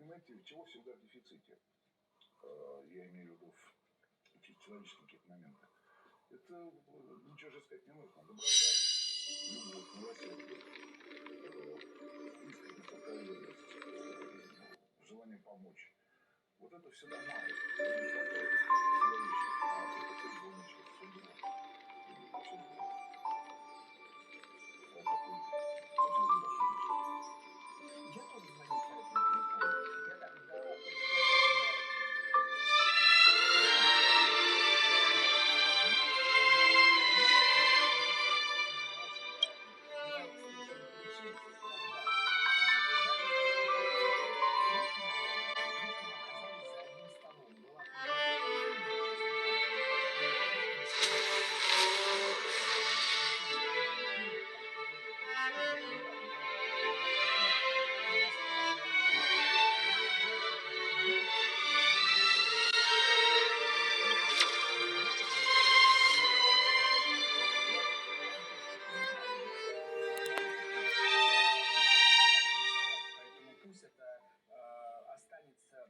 понимаете, чего всегда в дефиците? Я имею в виду в человеческих каких моментах. Это ничего же сказать не нужно. Доброта, любовь, милосердие, искренность, откровенность, желание помочь. Вот это всегда мало. Не хватает. Всегда ищет. А это футбольничек, судьба. Судьба. Вот такой Я тоже звонил по этому телефону. Я тогда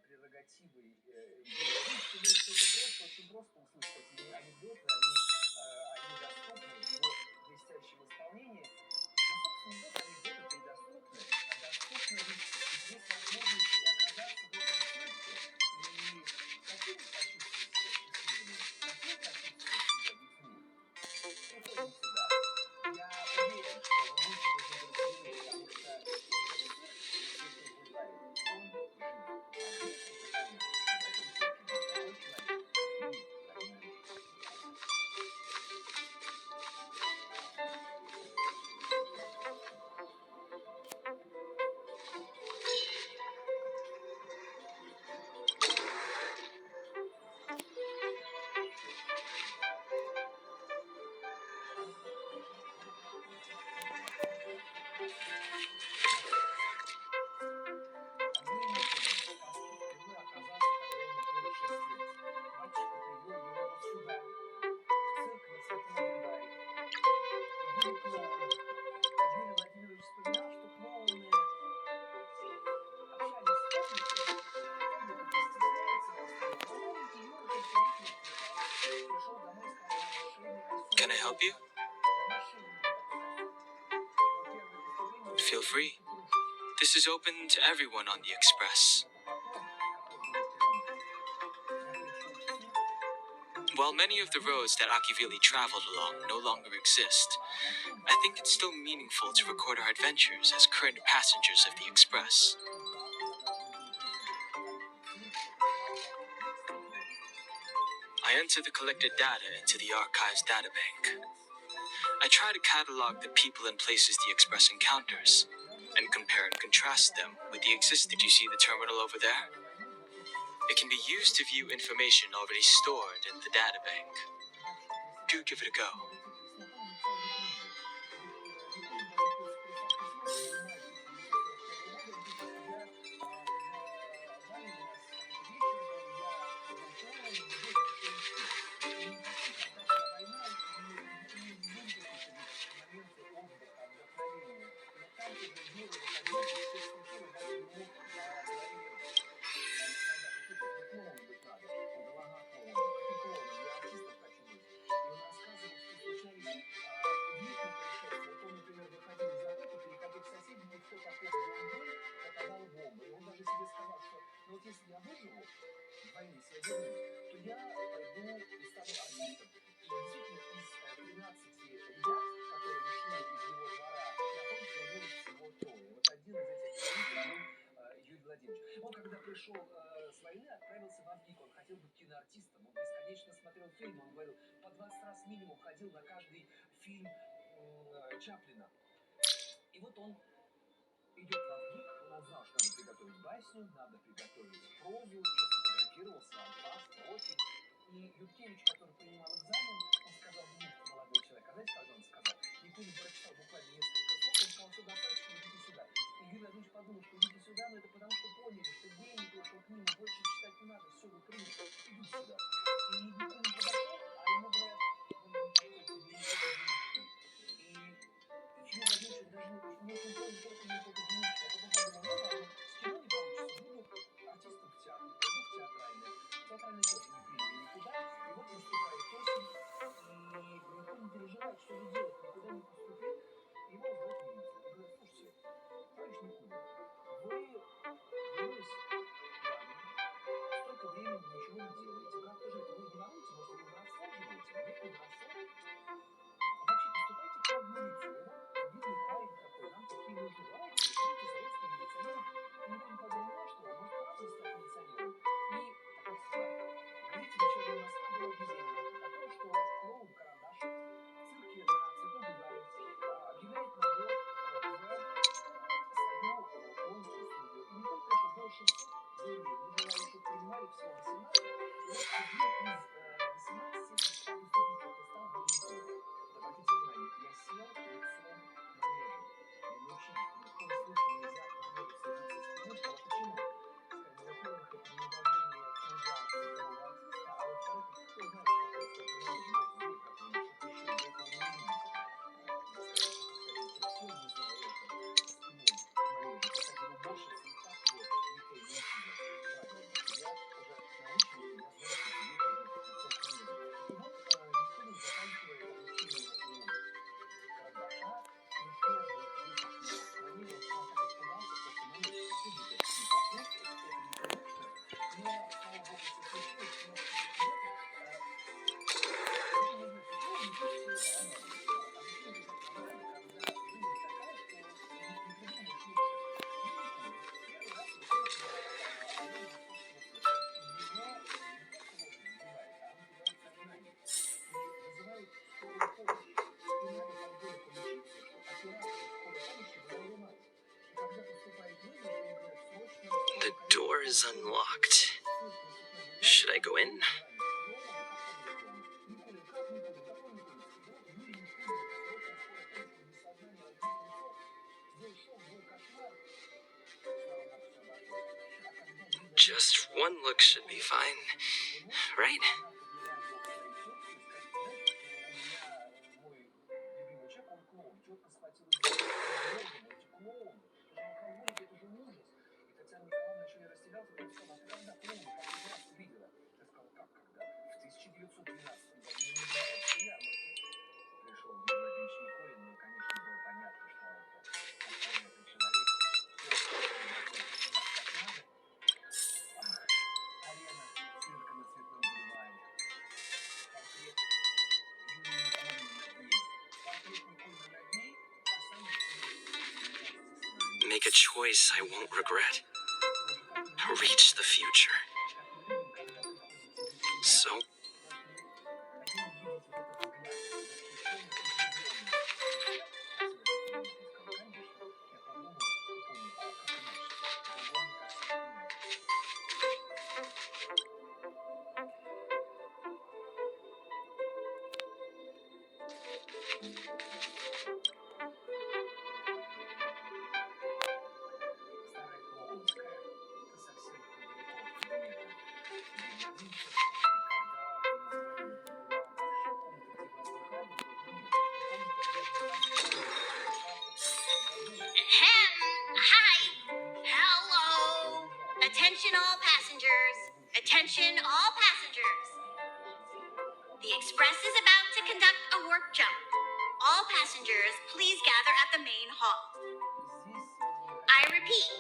прерогативой героев. Очень просто услышать эти анекдоты, они доступны в его блестящем исполнении. Но, собственно, анекдоты доступны, а доступны ведь есть возможность оказаться в этом месте и хотим почувствовать себя счастливыми, хотим почувствовать себя детьми. Приходим сюда. Я уверен, что вы будете вознаграждены, потому что этот цирк, если вы желаете, он жив. Can I help you? Feel free. This is open to everyone on the express. While many of the roads that Akivili traveled along no longer exist, I think it's still meaningful to record our adventures as current passengers of the express. I enter the collected data into the archive's databank. I try to catalog the people and places the Express encounters, and compare and contrast them with the existing. Do you see the terminal over there? It can be used to view information already stored in the databank. Do give it a go. Если я выживу в войне, если я вернусь, то я пойду и стану артистом. И действительно, из 13 ребят, которые ушли из его двора, на том вернулось всего трое. Вот один из этих троих был Юрий Владимирович. Он, когда пришел с войны, отправился в Африку. Он хотел быть киноартистом. Он бесконечно смотрел фильмы. Он говорил, по 20 раз минимум ходил на каждый фильм Чаплина. И вот он идет в Африку. Он узнал, что надо приготовить басню, надо приготовить прозу, сейчас фотографировался, анфас, профиль. И Юткевич, который принимал экзамен, он сказал, молодой человек, а знаете, когда он сказал? Никто не прочитал буквально несколько слов, он сказал, все достаточно, идите сюда. И Юрий Владимирович подумал, что идите сюда, но это потому, что поняли, что гений пришел к ним, больше читать не надо, все, вы приняли, идите сюда. И никто не подошел, а ему говорят, и Юрий Владимирович даже не очень понял, только не только дневничка, а потом подумал, ну ладно, с кино не получится, буду is unlocked. Should I go in? Just one look should be fine, right? Make a choice I won't regret. Reach the future. So? Hi. Hello. Attention all passengers. Attention all passengers. The express is about to conduct a work jump. All passengers, please gather at the main hall. I repeat,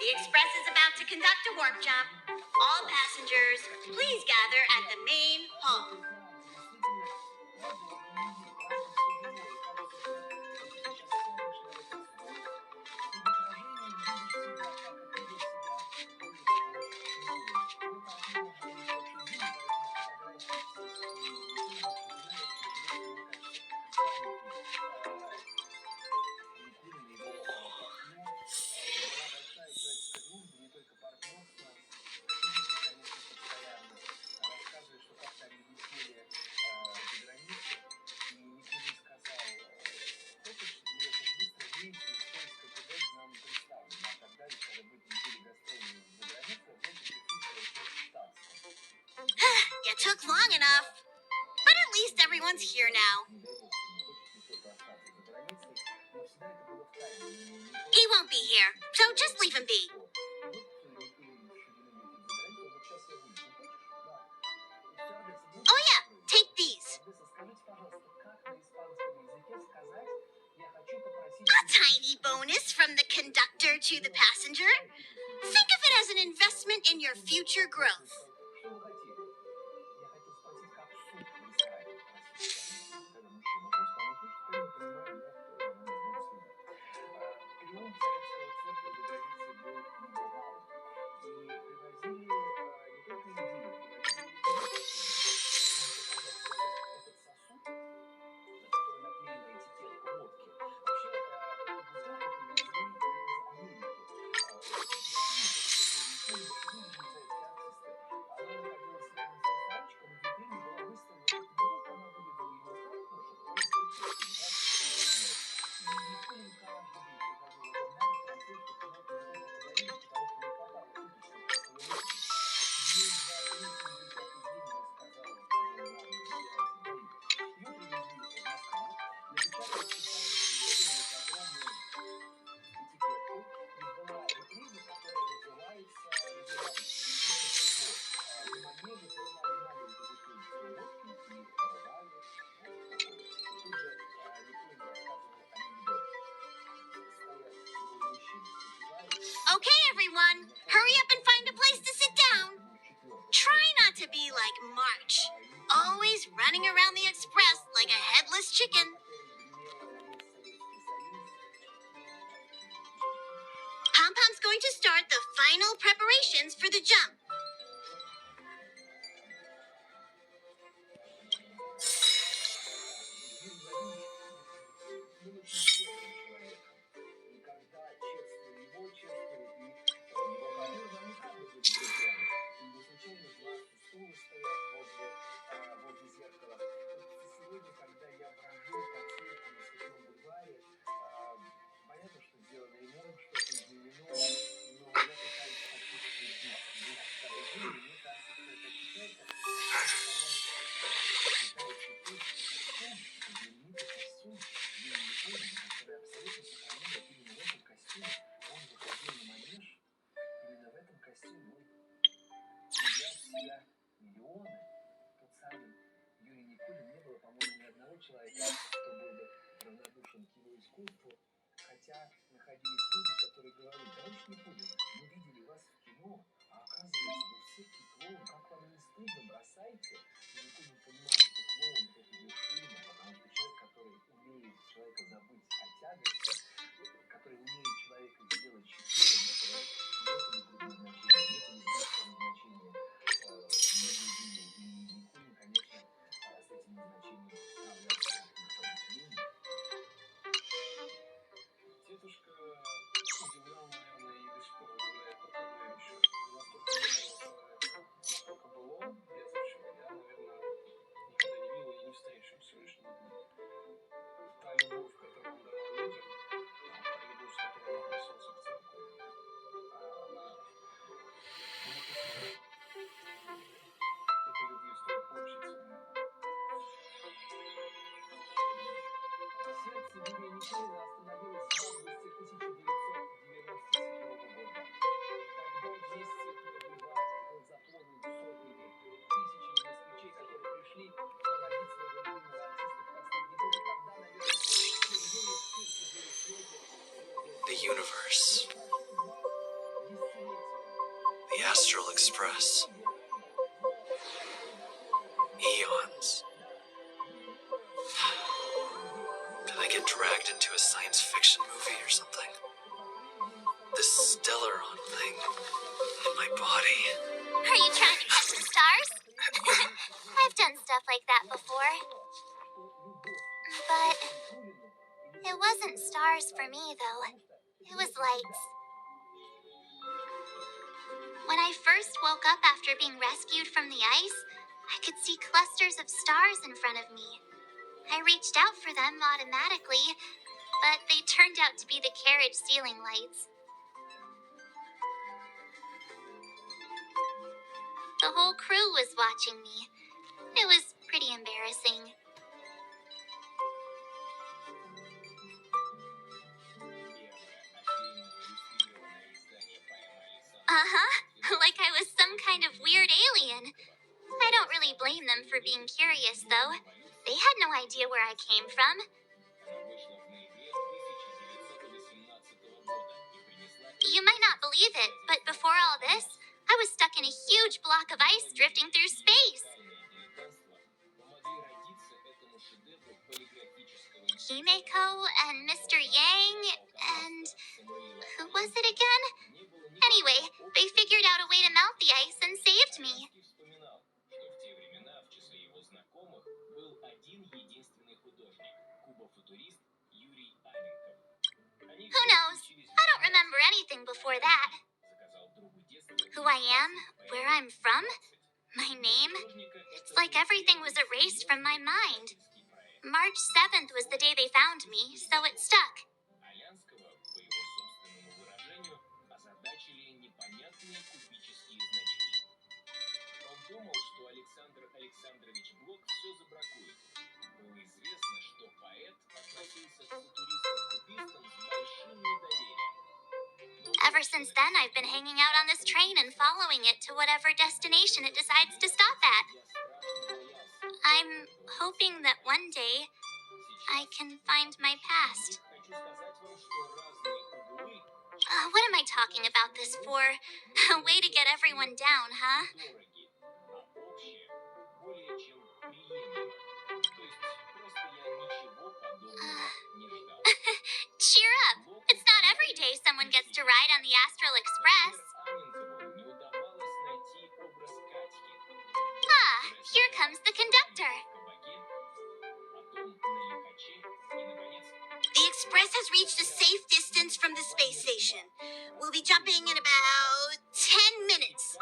the express is about to conduct a work jump. All passengers, please gather at the main hall. It took long enough, but at least everyone's here now. He won't be here, so just leave him be. Oh yeah, take these. A tiny bonus from the conductor to the passenger. Think of it as an investment in your future growth. Okay, everyone, hurry up and find a place to sit down. Try not to be like March, always running around the express like a headless chicken. Pom-Pom's going to start the final preparations for the jump. себя миллионы, тот самый Юрий Никулин, не было, по-моему, ни одного человека, кто был бы равнодушен к его искусству, хотя находились люди, которые говорили: товарищ Никулин, мы видели вас в кино, а оказывается, вы все-таки клоун, как вам не стыдно, бросайте. И Никулин понимал, что клоун — это вершина, потому что человек, который умеет человека забыть о тягости, который умеет человека сделать счастливым, это не предназначение, это не близкое назначение наблюдения. И Никулин, конечно, с этим назначением справлялся как никто другой. Дедушка удивлял, наверное, и до сих пор удивляет, пока я еще настолько не был человеком, насколько был он, без чего я, наверное, никогда не видел и не встречу в сегодняшнем дне. Та любовь, которую он давал людям, та любовь, с которой он относился к церкви, она непостижима. Этой любви стоит поучиться, наверное. Сердце Юрия Никулина остановилось в августе 1997 года. Тогда весь Цветной бульвар был заполнен сотнями, тысячами москвичей, которые пришли проводить своего любимого артиста в последний год. И тогда, наверное, впервые все сидели слезы. The universe, Десятилетия. the astral express, eons. Did I get dragged into a science fiction movie or something? This Stellaron thing in my body. Are you trying to catch the stars? I've done stuff like that before. But it wasn't stars for me, though. It was lights. When I first woke up after being rescued from the ice, I could see clusters of stars in front of me. I reached out for them automatically, but they turned out to be the carriage ceiling lights. The whole crew was watching me. It was pretty embarrassing. Like I was some kind of weird alien. I don't really blame them for being curious, though. They had no idea where I came from. You might not believe it, but before all this, I was stuck in a huge block of ice drifting through space. Himeko and Mr. Yang and... who was it again? Anyway, they figured out a way to melt the ice and saved me. Who knows? I don't remember anything before that. Who I am, where I'm from, my name, it's like everything was erased from my mind. March 7th was the day they found me, so it stuck. Ever since then, I've been hanging out on this train and following it to whatever destination it decides to stop at. I'm hoping that one day I can find my past. What am I talking about this for? A way to get everyone down, huh? Cheer up! It's not every day someone gets to ride on the Astral Express. Ah, here comes the conductor. The Express has reached a safe distance from the space station. We'll be jumping in about 10 minutes.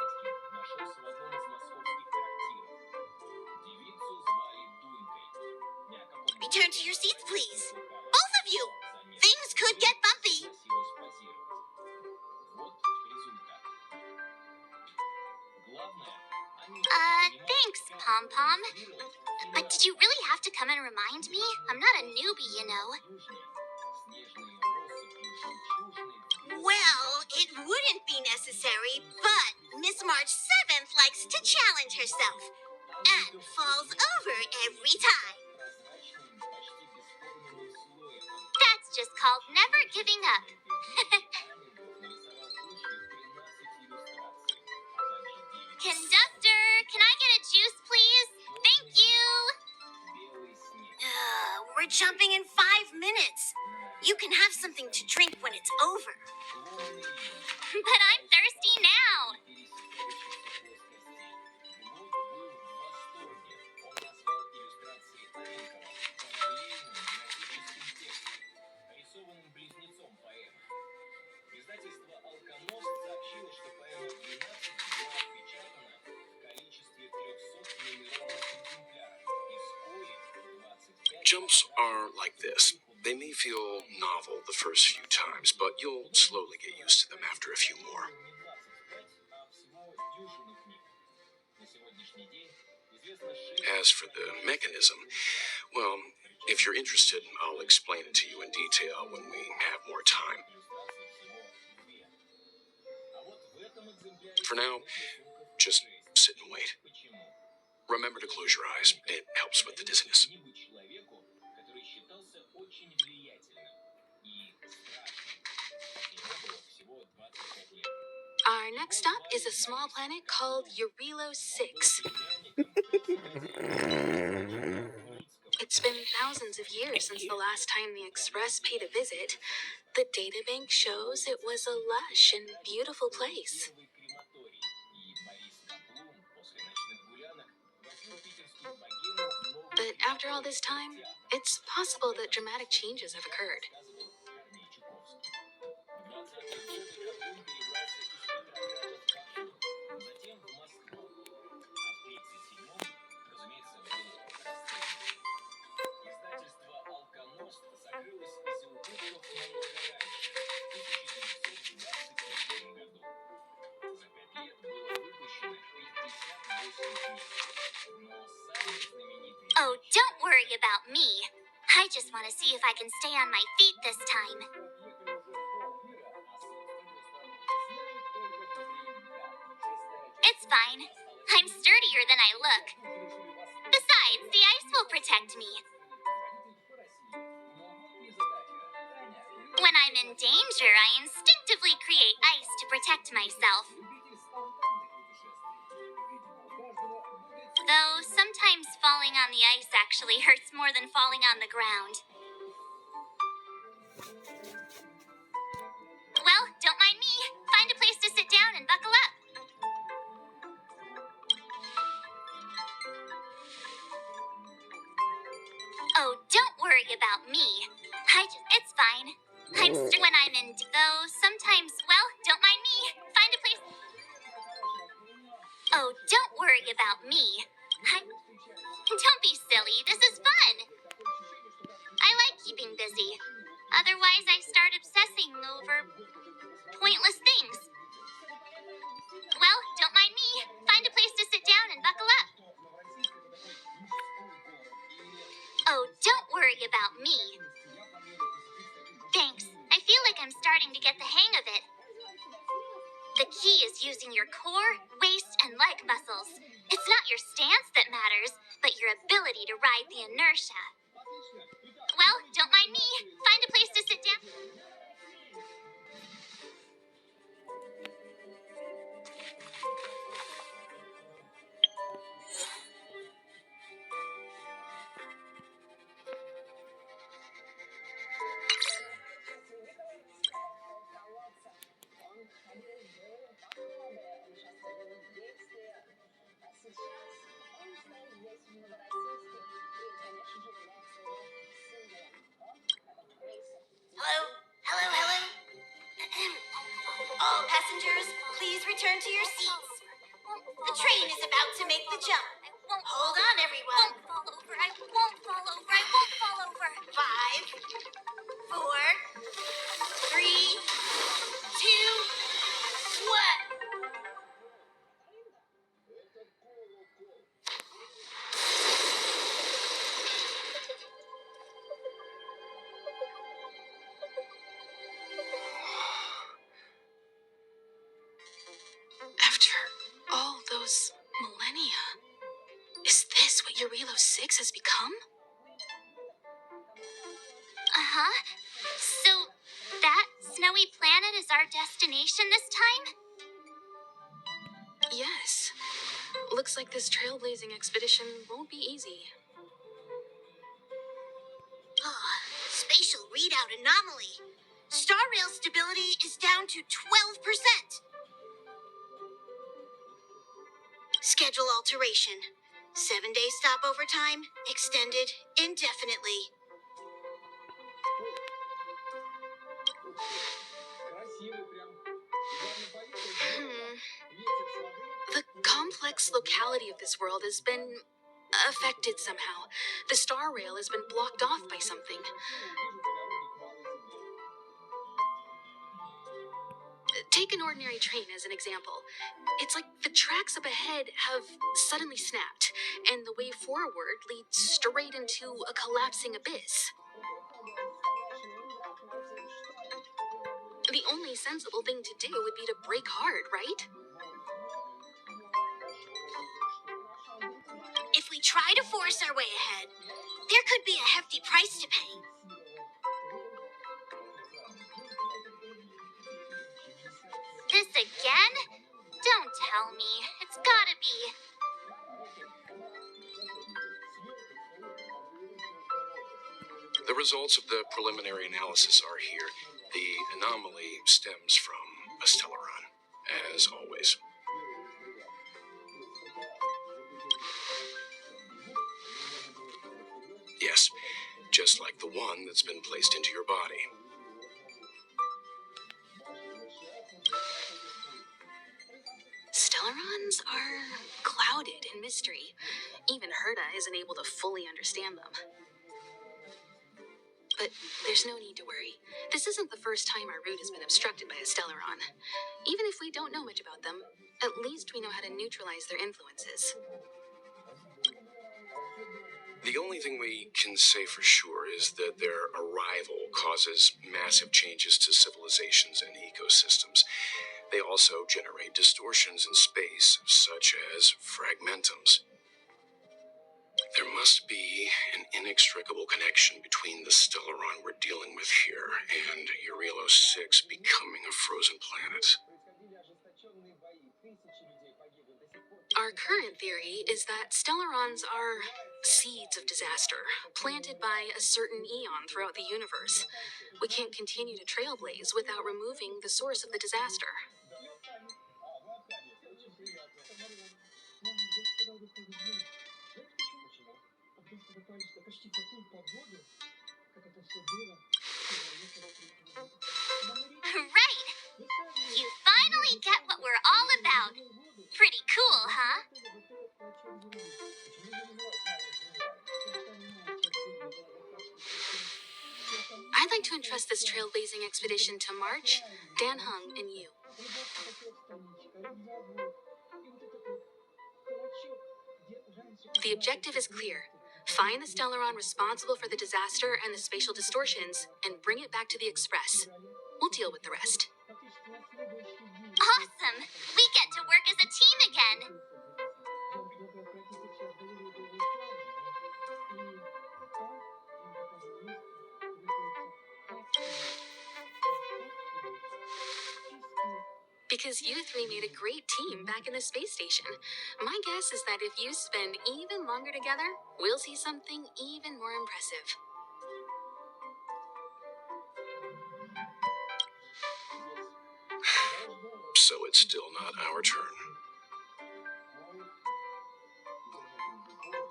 Return to your seats, please. Both of you! Things could get bumpy. Thanks, Pom Pom. But did you really have to come and remind me? I'm not a newbie, you know. Well, it wouldn't be necessary, but Miss March 7th likes to challenge herself and falls over every time. That's just called never giving up. Conductor, can I get a juice, please? Thank you. We're jumping in 5 minutes. You can have something to drink when it's over. But I'm thirsty now. Jumps are like this. They may feel novel the first few times, but you'll slowly get used to them after a few more. As for the mechanism, well, if you're interested, I'll explain it to you in detail when we have more time. For now, just sit and wait. Remember to close your eyes. It helps with the dizziness. Our next stop is a small planet called Eurilo 6. It's been thousands of years since the last time the Express paid a visit. The databank shows it was a lush and beautiful place. But after all this time, it's possible that dramatic changes have occurred. Oh, don't worry about me. I just want to see if I can stay on my feet this time. It's fine. I'm sturdier than I look. Besides, the ice will protect me. When I'm in danger, I instinctively create ice to protect myself. Though sometimes falling on the ice actually hurts more than falling on the ground. Well, don't mind me. Find a place to sit down and buckle up. Oh, don't worry about me. It's fine. When I'm in, though sometimes, well, don't mind me. Find a place. Oh, don't worry about me. Don't be silly. This is fun. I like keeping busy. Otherwise, I start obsessing over pointless things. Well, don't mind me. Find a place to sit down and buckle up. Oh, don't worry about me. Thanks. I feel like I'm starting to get the hang of it. The key is using your core, waist, and leg muscles. It's not your stance that matters, but your ability to ride the inertia. Well, don't mind me. Find a place to sit down. Hello. All passengers, please return to your seats. The train is about to make the jump. Hold on, everyone. I won't fall over. 5, 4, 3, 2, 1. After all those millennia, is this what Eurilo 6 has become? Uh-huh. So, that snowy planet is our destination this time? Yes. Looks like this trailblazing expedition won't be easy. Oh, spatial readout anomaly. Star rail stability is down to 12%. Schedule alteration. 7-day stopover time extended indefinitely. The complex locality of this world has been affected somehow. The star rail has been blocked off by something. Take an ordinary train as an example. It's like the tracks up ahead have suddenly snapped, and the way forward leads straight into a collapsing abyss. The only sensible thing to do would be to brake hard, right? If we try to force our way ahead, there could be a hefty price to pay. This again? Don't tell me. It's gotta be. The results of the preliminary analysis are here. The anomaly stems from a stellaron, as always. Yes, just like the one that's been placed into your body. Stellarons are clouded in mystery. Even Herta isn't able to fully understand them. But there's no need to worry. This isn't the first time our route has been obstructed by a stellaron. Even if we don't know much about them, at least we know how to neutralize their influences. The only thing we can say for sure is that their arrival causes massive changes to civilizations and ecosystems. They also generate distortions in space, such as fragmentums. There must be an inextricable connection between the stellaron we're dealing with here and Eurilo 6 becoming a frozen planet. Our current theory is that stellarons are seeds of disaster, planted by a certain eon throughout the universe. We can't continue to trailblaze without removing the source of the disaster. Right! You finally get what we're all about. Pretty cool, huh? I'd like to entrust this trailblazing expedition to March, Dan Hung, and you. The objective is clear. Find the stellaron responsible for the disaster and the spatial distortions, and bring it back to the Express. We'll deal with the rest. Awesome! We get to work as a team again! Because you three made a great team back in the space station. My guess is that if you spend even longer together, we'll see something even more impressive. So it's still not our turn.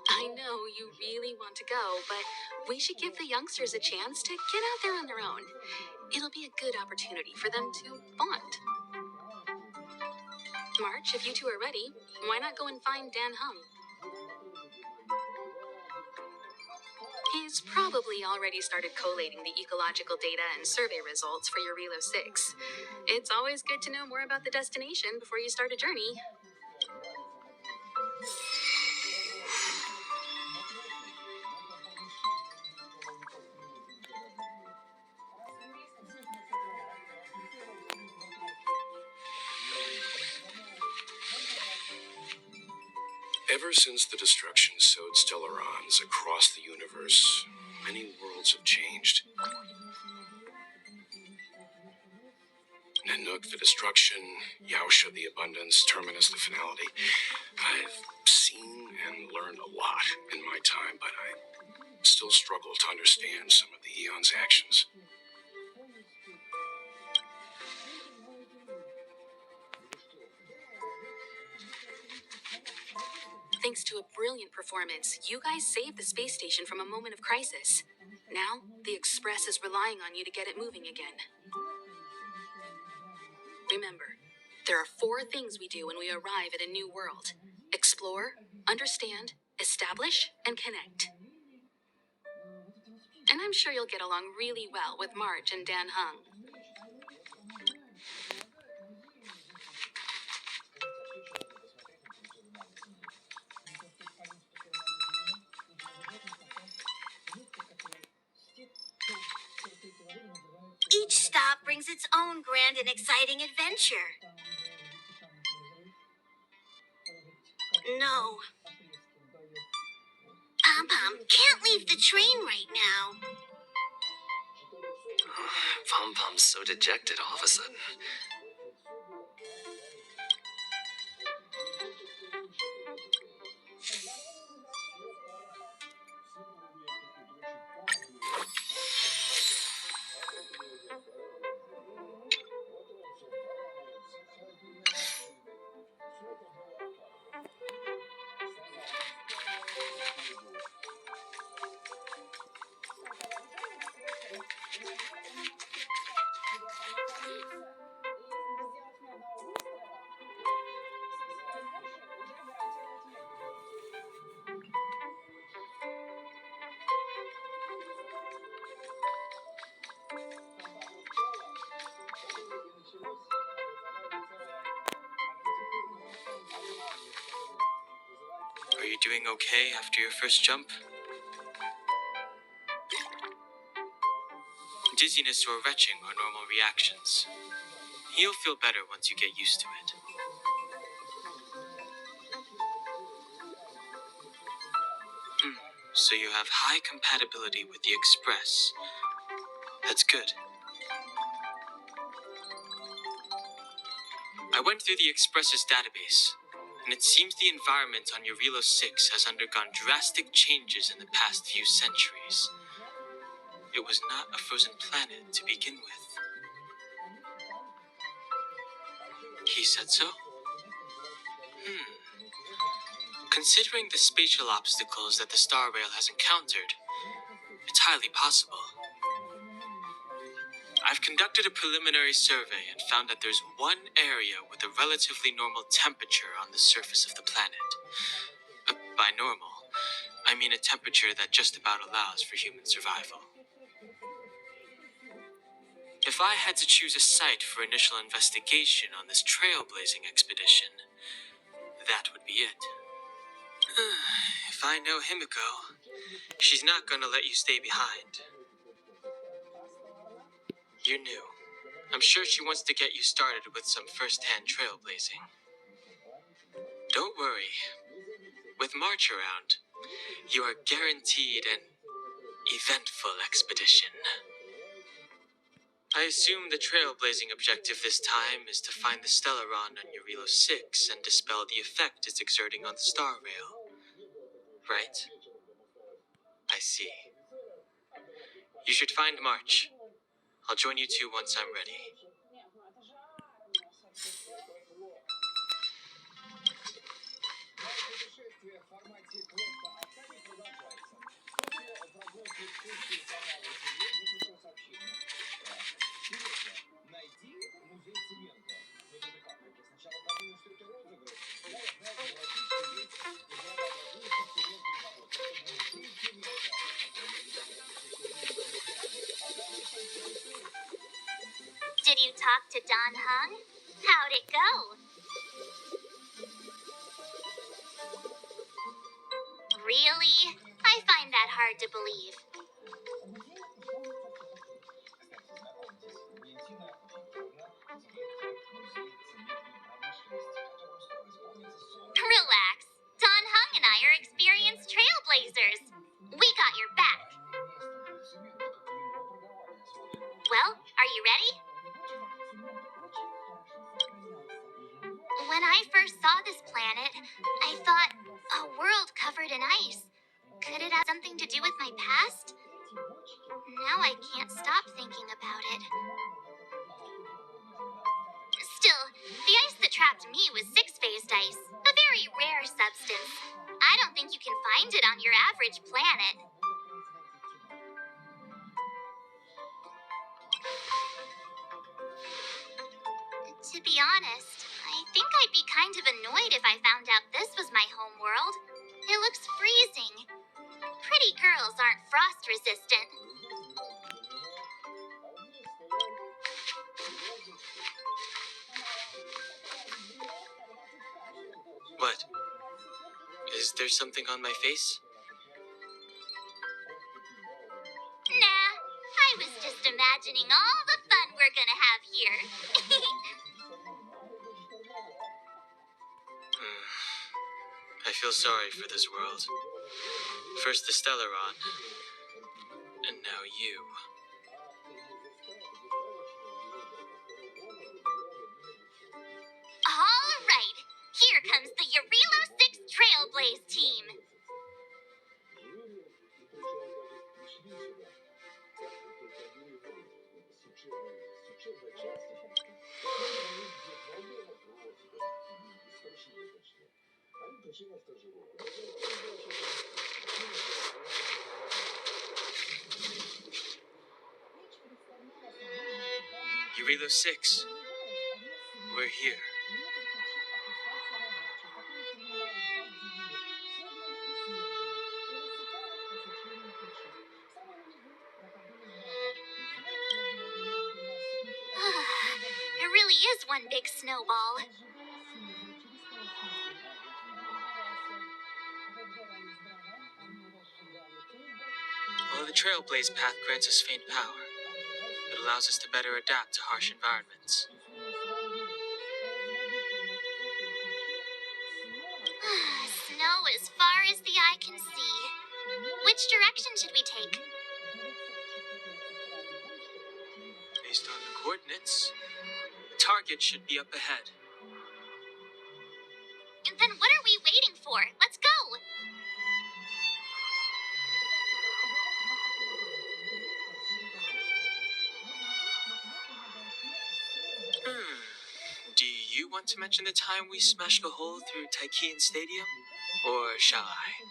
I know you really want to go, but we should give the youngsters a chance to get out there on their own. It'll be a good opportunity for them to bond. March, if you two are ready, why not go and find Dan Hung? He's probably already started collating the ecological data and survey results for Eurilo 6. It's always good to know more about the destination before you start a journey. Ever since the destruction sowed stellarons across the universe, many worlds have changed. Nanook, the destruction, Yaosha, the abundance, Terminus, the finality. I've seen and learned a lot in my time, but I still struggle to understand some of the Eon's actions. Thanks to a brilliant performance, you guys saved the space station from a moment of crisis. Now, the Express is relying on you to get it moving again. Remember, there are 4 things we do when we arrive at a new world: explore, understand, establish, and connect. And I'm sure you'll get along really well with March and Dan Hung. Each stop brings its own grand and exciting adventure. No. Pom-Pom can't leave the train right now. Pom-Pom's so dejected all of a sudden. Are you doing okay after your first jump? Dizziness or retching are normal reactions. You'll feel better once you get used to it. So you have high compatibility with the Express. That's good. I went through the Express's database, and it seems the environment on Eurilo 6 has undergone drastic changes in the past few centuries. It was not a frozen planet to begin with. He said so? Considering the spatial obstacles that the Star Rail has encountered, it's highly possible. I've conducted a preliminary survey and found that there's one area with a relatively normal temperature on the surface of the planet. By normal, I mean a temperature that just about allows for human survival. If I had to choose a site for initial investigation on this trailblazing expedition, that would be it. If I know Himiko, she's not gonna let you stay behind. You're new. I'm sure she wants to get you started with some first-hand trailblazing. Don't worry. With March around, you are guaranteed an eventful expedition. I assume the trailblazing objective this time is to find the Stellaron on Eurilo 6 and dispel the effect it's exerting on the Star Rail. Right? I see. You should find March. I'll join you two once I'm ready. Did you talk to Don Hung? How'd it go? Really? I find that hard to believe. Relax. Don Hung When I first saw this planet, I thought, a world covered in ice. Could it have something to do with my past? Now I can't stop thinking about it. Still, the ice that trapped me was six-phased ice, a very rare substance. I don't think you can find it on your average planet. To be honest, I think I'd be kind of annoyed if I found out this was my home world. It looks freezing. Pretty girls aren't frost resistant. What? Is there something on my face? Nah, I was just imagining all the fun we're gonna have here. I feel sorry for this world. First the Stellaron, and now you. All right, here comes the Eurilo 6 Trailblaze team. Eurilo 6. We're here. It really is one big snowball. While the Trailblaze path grants us faint power, it allows us to better adapt to harsh environments. Snow as far as the eye can see. Which direction should we take? Based on the coordinates, the target should be up ahead. Then what are we waiting for? Let's go! Do you want to mention the time we smashed a hole through Taikian Stadium? Or shall I?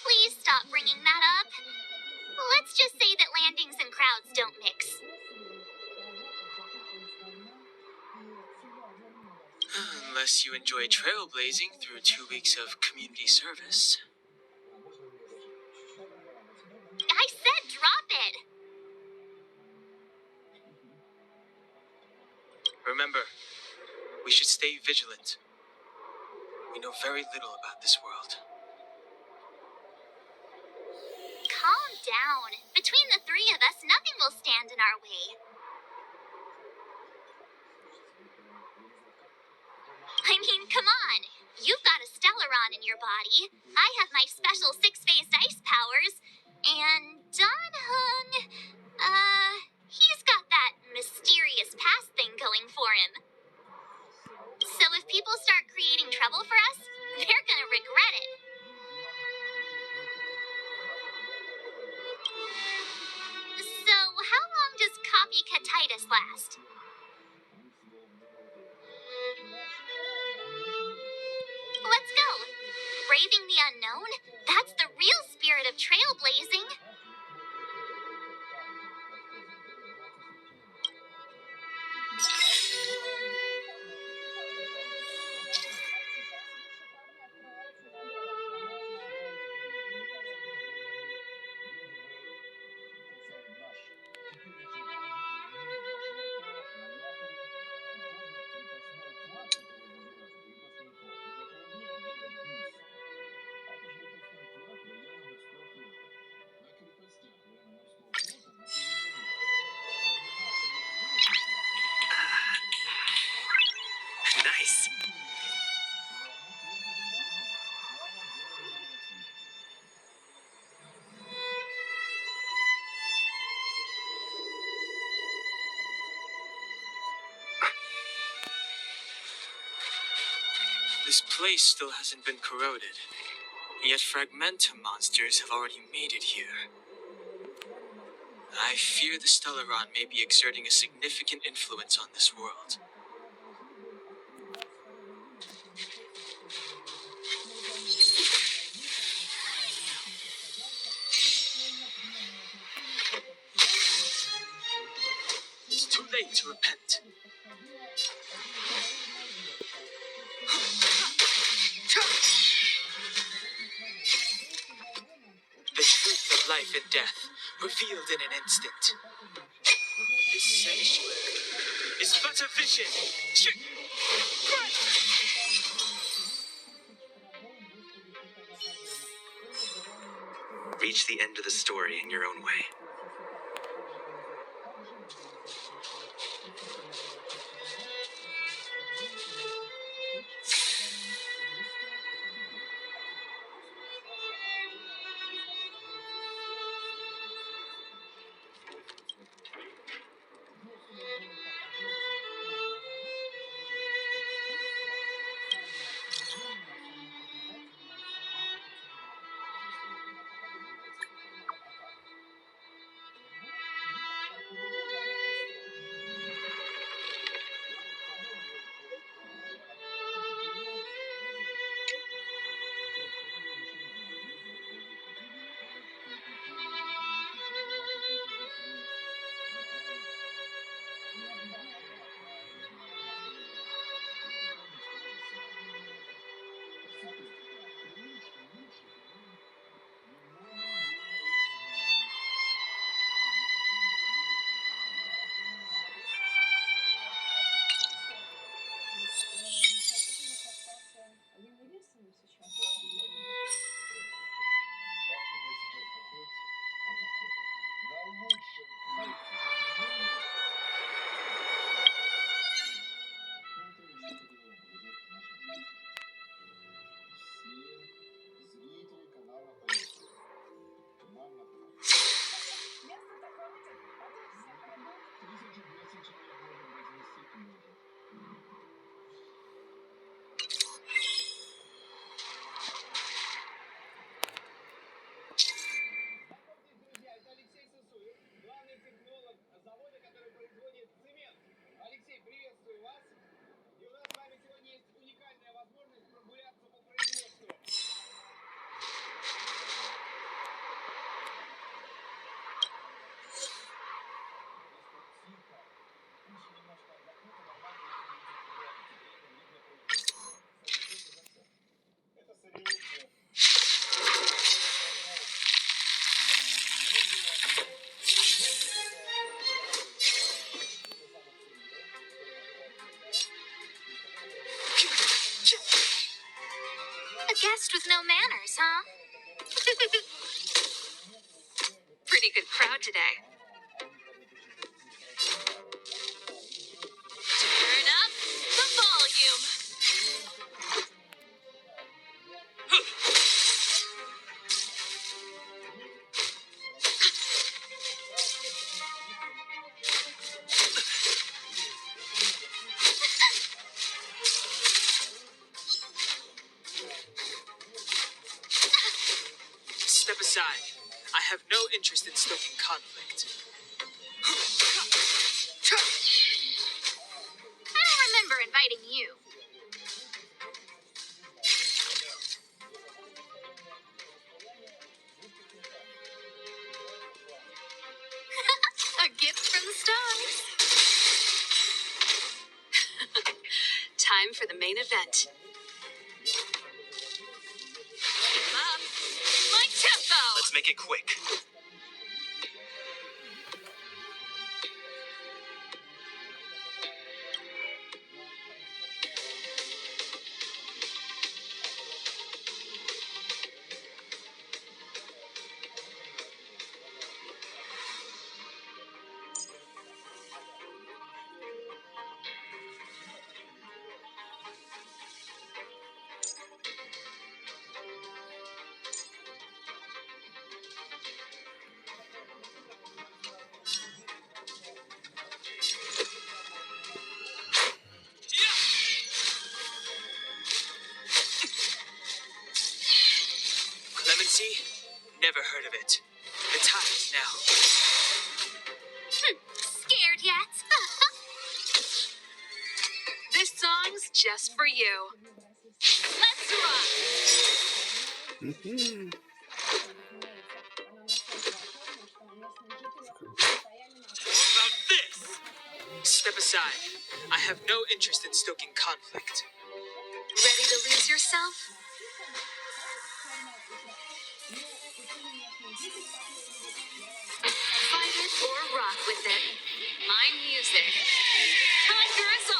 Please stop bringing that up. Let's just say that landings and crowds don't mix. Unless you enjoy trailblazing through 2 weeks of community service. I said drop it! Remember, we should stay vigilant. We know very little about this world. Calm down. Between the three of us, nothing will stand in our way. I mean, come on. You've got a Stellaron in your body. I have my special six-phased ice powers. And Dan-hung, he's got that mysterious past thing going for him. So if people start creating trouble for us, they're gonna regret it. So how long does copycatitis last? Let's go. Braving the unknown? That's the real spirit of trailblazing. Nice. This place still hasn't been corroded, yet fragmentum monsters have already made it here. I fear the Stellaron may be exerting a significant influence on this world. It's too late to repent. The truth of life and death, revealed in an instant. This sanctuary is but a vision. Reach the end of the story in your own way. A guest with no manners, huh? Pretty good crowd today. Turn up the volume. Step aside. I have no interest in stoking conflict. I don't remember inviting you. A gift from the stars. Time for the main event. Keep up. My tempo. Let's make it quick. never heard of it. The time is now. Scared yet? This song's just for you. Let's rock! About this! Step aside. I have no interest in stoking conflict. Ready to lose yourself? Fight it or rock with it. My music. Conquer us all!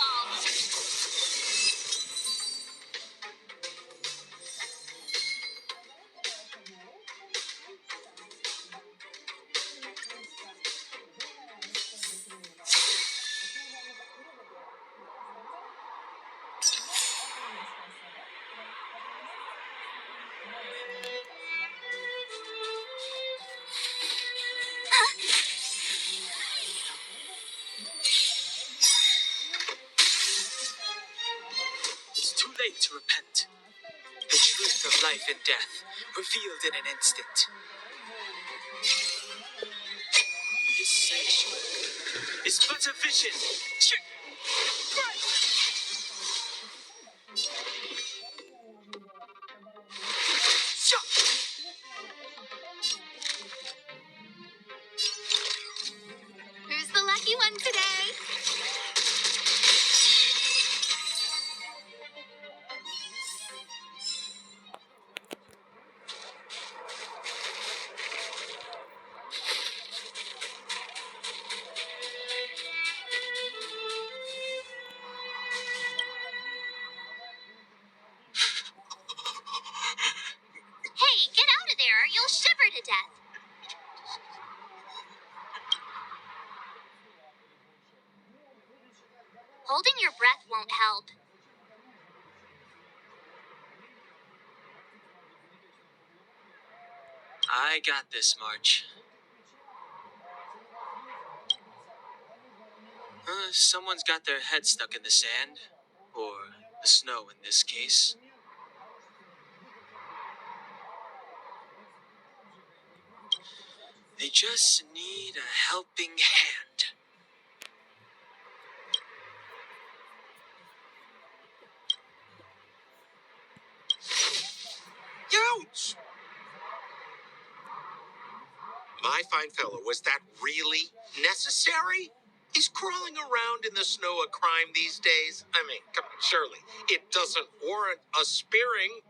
It's too late to repent. The truth of life and death, revealed in an instant. This sanctuary is but a vision. Who's the lucky one today? Hey, get out of there. You'll shiver to death. Holding your breath won't help. I got this, March. Someone's got their head stuck in the sand. Or the snow in this case. They just need a helping hand. Ouch! My fine fellow, was that really necessary? Is crawling around in the snow a crime these days? I mean, come on, surely it doesn't warrant a spearing.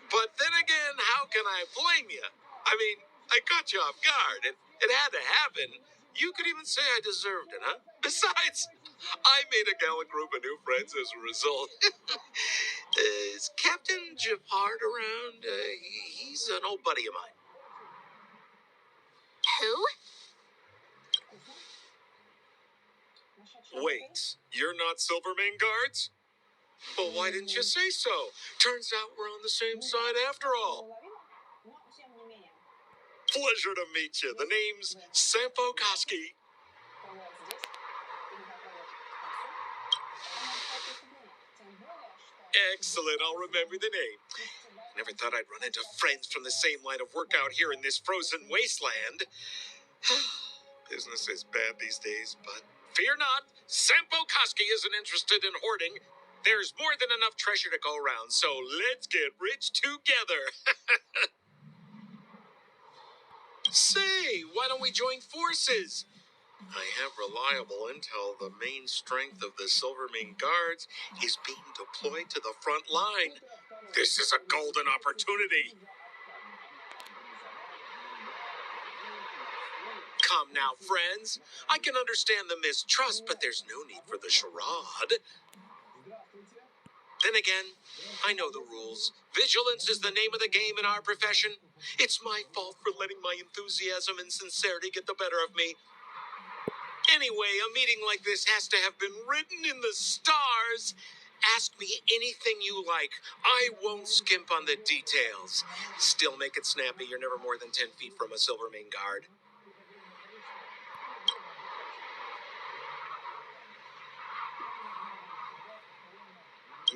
But then again, how can I blame you? I mean, I caught you off guard. It had to happen. You could even say I deserved it, huh? Besides, I made a gallant group of new friends as a result. Is Captain Japard around? He's an old buddy of mine. Who? Wait, you're not Silvermane guards? Well, why didn't you say so? Turns out we're on the same side after all. Pleasure to meet you. The name's Sampo Koski. Excellent, I'll remember the name. Never thought I'd run into friends from the same line of work out here in this frozen wasteland. Business is bad these days, but fear not. Sampo Koski isn't interested in hoarding. There's more than enough treasure to go around, so let's get rich together. Say, why don't we join forces? I have reliable intel the main strength of the Silvermane Guards is being deployed to the front line. This is a golden opportunity. Come now, friends. I can understand the mistrust, but there's no need for the charade. Then again, I know the rules. Vigilance is the name of the game in our profession. It's my fault for letting my enthusiasm and sincerity get the better of me. Anyway, a meeting like this has to have been written in the stars. Ask me anything you like. I won't skimp on the details. Still make it snappy. You're never more than 10 feet from a Silvermane Guard.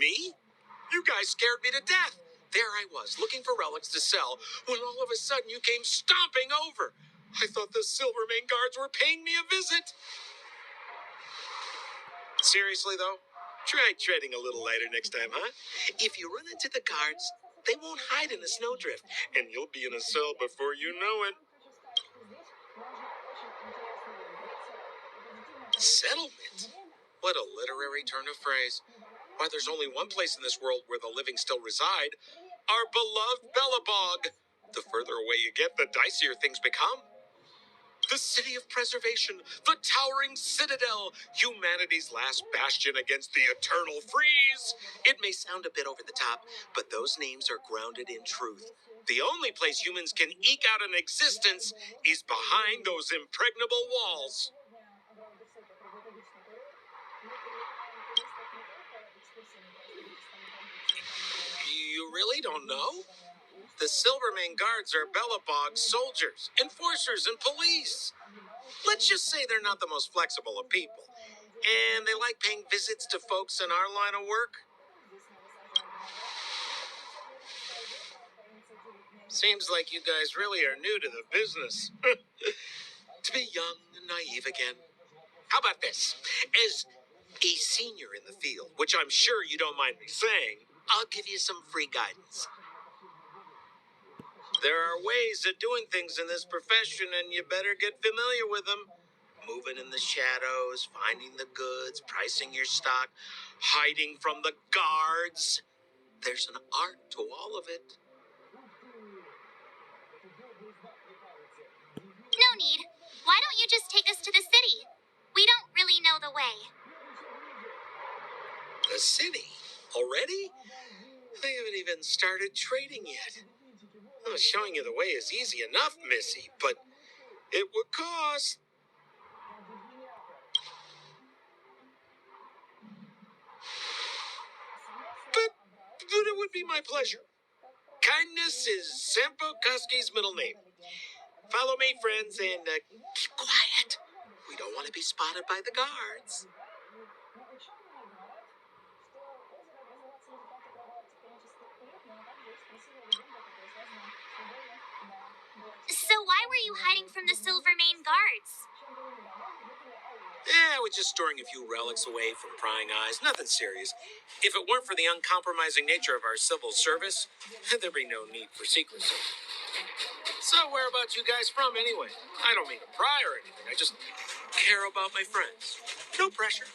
Me? You guys scared me to death. There I was, looking for relics to sell, when all of a sudden you came stomping over. I thought the Silvermane guards were paying me a visit. Seriously, though? Try treading a little lighter next time, huh? If you run into the guards, they won't hide in a snowdrift, and you'll be in a cell before you know it. Settlement? What a literary turn of phrase. Why, there's only one place in this world where the living still reside. Our beloved Bellabog. The further away you get, the dicier things become. The city of preservation, the towering citadel, humanity's last bastion against the eternal freeze. It may sound a bit over the top, but those names are grounded in truth. The only place humans can eke out an existence is behind those impregnable walls. You really don't know? The Silvermane guards are Bellabog's soldiers, enforcers, and police. Let's just say they're not the most flexible of people. And they like paying visits to folks in our line of work. Seems like you guys really are new to the business. To be young and naive again. How about this? As a senior in the field, which I'm sure you don't mind me saying, I'll give you some free guidance. There are ways of doing things in this profession, and you better get familiar with them. Moving in the shadows, finding the goods, pricing your stock, hiding from the guards. There's an art to all of it. No need. Why don't you just take us to the city? We don't really know the way. The city? Already? They haven't even started trading yet. Well, showing you the way is easy enough, Missy, but it would cost. But it would be my pleasure. Kindness is Sampo Koski's middle name. Follow me, friends, and keep quiet. We don't want to be spotted by the guards. So why were you hiding from the Silvermane guards? We're just storing a few relics away from prying eyes. Nothing serious. If it weren't for the uncompromising nature of our civil service, there'd be no need for secrecy. So whereabouts you guys from, anyway? I don't mean to pry or anything. I just care about my friends. No pressure.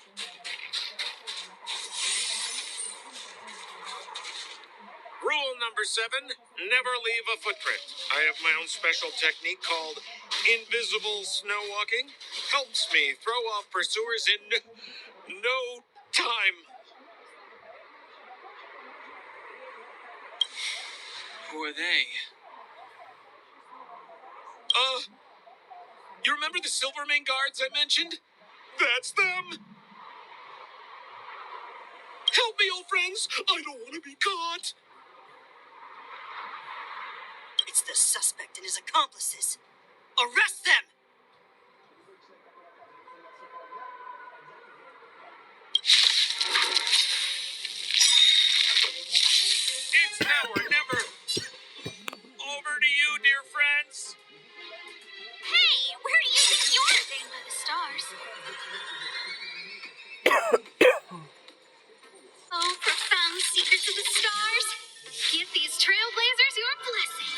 Rule number 7, never leave a footprint. I have my own special technique called invisible snow walking. Helps me throw off pursuers in no time. Who are they? You remember the Silvermane guards I mentioned? That's them! Help me, old friends! I don't want to be caught! It's the suspect and his accomplices. Arrest them! It's now or never! Over to you, dear friends! Hey, where do you think you're staying by the stars? Oh, profound secrets of the stars. Give these trailblazers your blessing.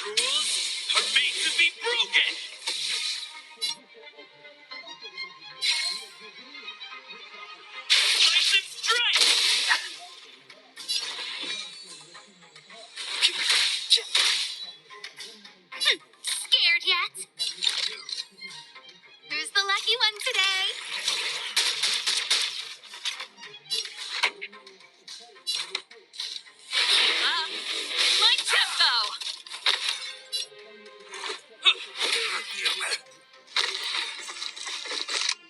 Rules are made to be broken! License strike! Scared yet? Who's the lucky one today? Keep up. My tempo!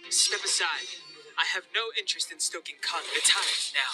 Step aside. I have no interest in stoking cognitive times now.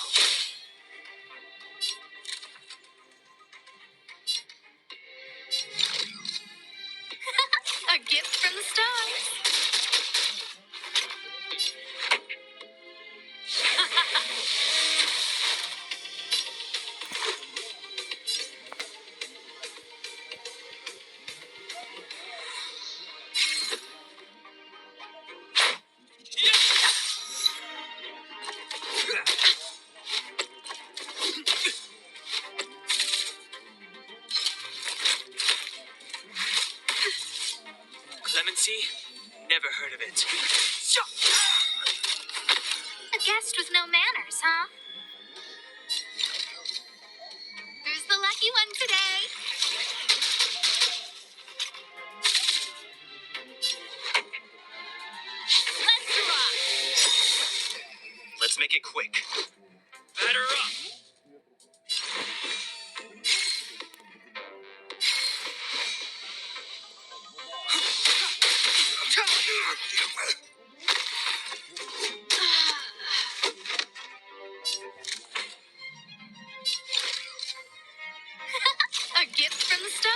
Clemency? Never heard of it. A guest with no manners, huh? Who's the lucky one today? Let's rock! Let's make it quick. Batter up! A gift from the stars.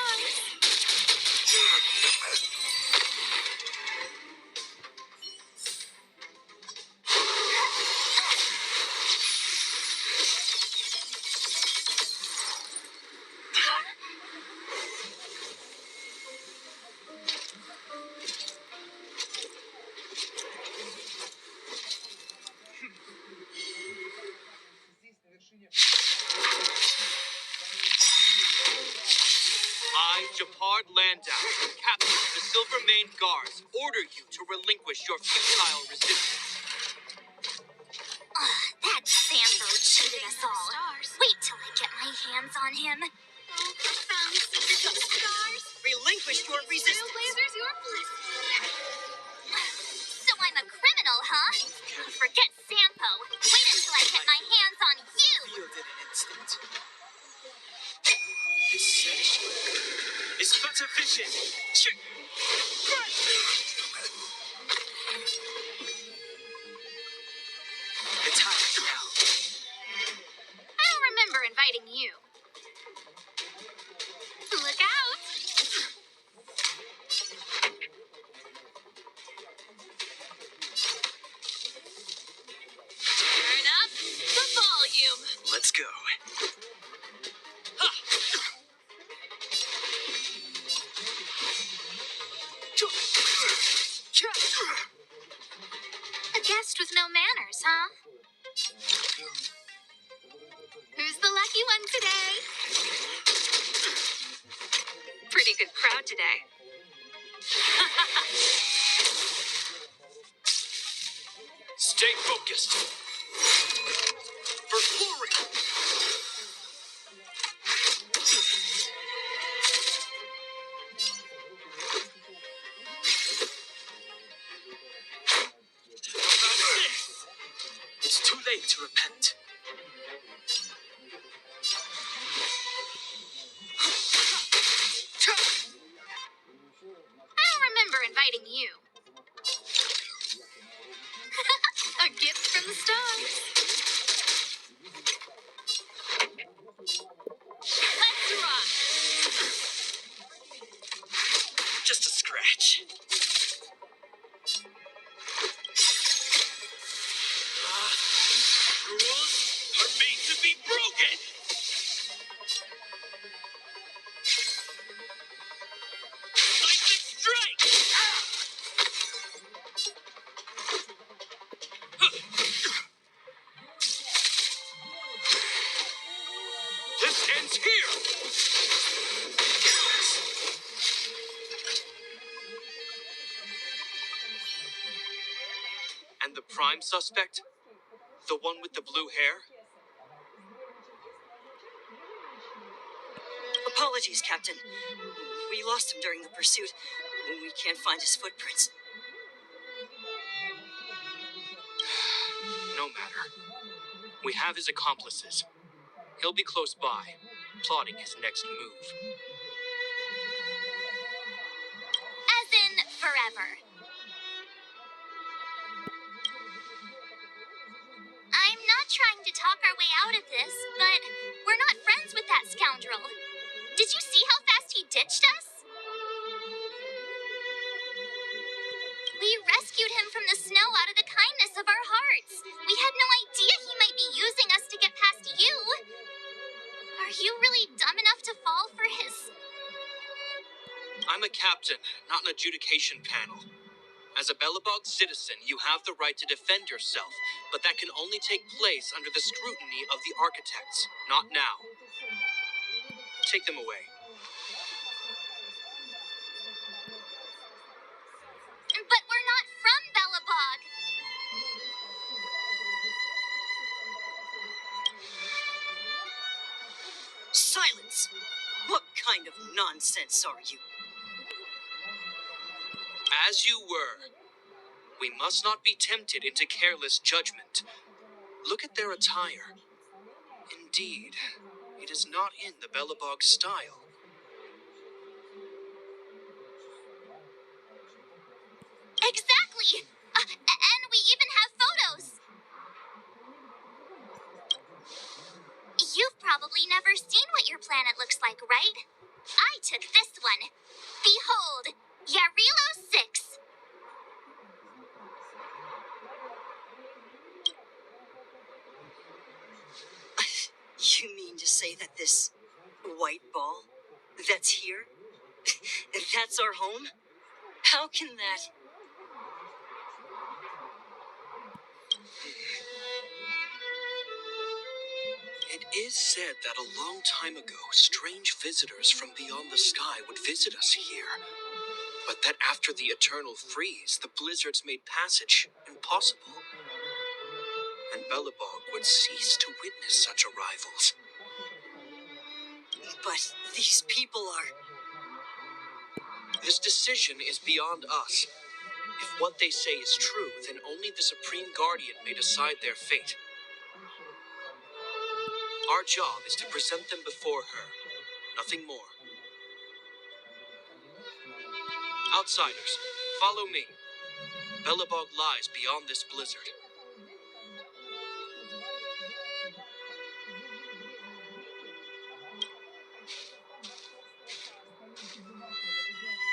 I, Japard Landau, captain of the Silver-Maned Guards, order you to relinquish your futile resistance. That Sambo cheated us all. Wait till I get my hands on him. Stars. Relinquish your resistance. Trailblazers, your place. So I'm a criminal, huh? Forget Sampo. Wait until I get my hands on you. Feel it in an instant. This sensation is but a vision. It's hot now. I don't remember inviting you. Look out! Turn up the volume. Let's go. Ha! A guest with no manners, huh? Who's the lucky one today? Pretty good crowd today. Stay focused. For glory! It's too late to repent. I don't remember inviting you. A gift from the stars. Let's rock! Just a scratch. Rules are made to be broken. Lightning strike! This ends here. And the prime suspect? The one with the blue hair? Apologies, Captain. We lost him during the pursuit. We can't find his footprints. No matter. We have his accomplices. He'll be close by, plotting his next move. As in forever. I'm not trying to talk our way out of this, but we're not friends with that scoundrel. Did you see how fast he ditched us? We rescued him from the snow out of the kindness of our hearts. We had no idea he might be using us to get past you. Are you really dumb enough to fall for his... I'm a captain, not an adjudication panel. As a Belobog citizen, you have the right to defend yourself, but that can only take place under the scrutiny of the architects, not now. Take them away. kind of nonsense are you? As you were. We must not be tempted into careless judgment. Look at their attire. Indeed, it is not in the Belobog style. Exactly! And we even have photos! You've probably never seen what your planet looks like, right? I took this one. Behold, Yarilo 6. You mean to say that this white ball that's here, that's our home? How can that... It is said that a long time ago, strange visitors from beyond the sky would visit us here. But that after the eternal freeze, the blizzards made passage impossible. And Belobog would cease to witness such arrivals. But these people are... This decision is beyond us. If what they say is true, then only the Supreme Guardian may decide their fate. Our job is to present them before her, nothing more. Outsiders, follow me. Belobog lies beyond this blizzard.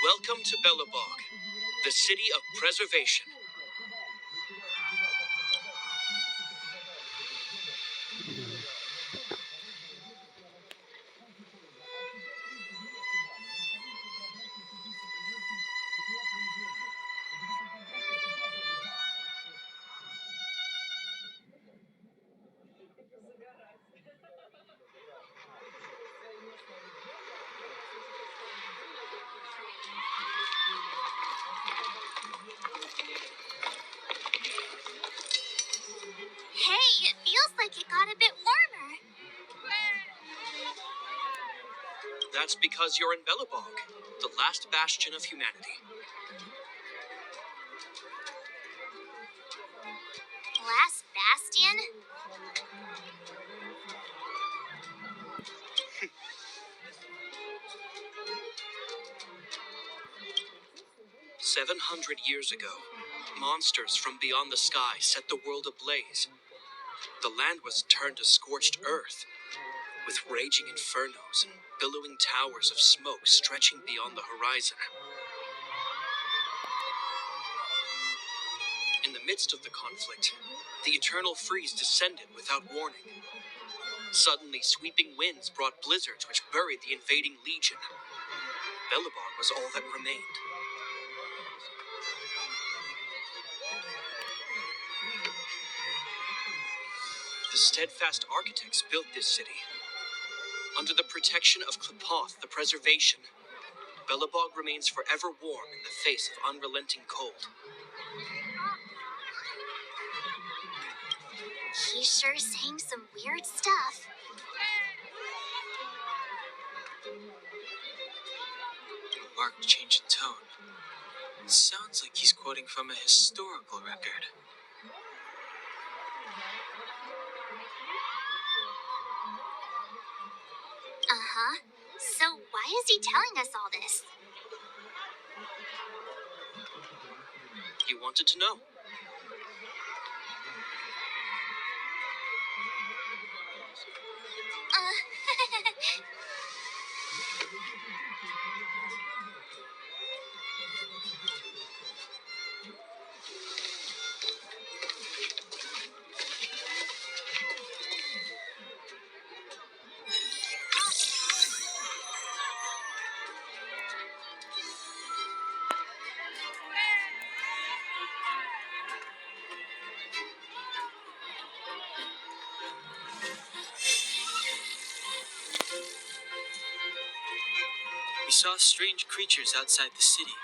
Welcome to Belobog, the city of preservation. Hey, it feels like it got a bit warmer. That's because you're in Belobog, the last bastion of humanity. Last bastion? 700 years ago, monsters from beyond the sky set the world ablaze. The land was turned to scorched earth, with raging infernos and billowing towers of smoke stretching beyond the horizon. In the midst of the conflict, the eternal freeze descended without warning. Suddenly, sweeping winds brought blizzards which buried the invading legion. Belobog was all that remained. The steadfast architects built this city. Under the protection of Klepoth, the preservation, Belobog remains forever warm in the face of unrelenting cold. He's sure saying some weird stuff. A marked change in tone. It sounds like he's quoting from a historical record. Uh-huh. So why is he telling us all this? He wanted to know. We saw strange creatures outside the city.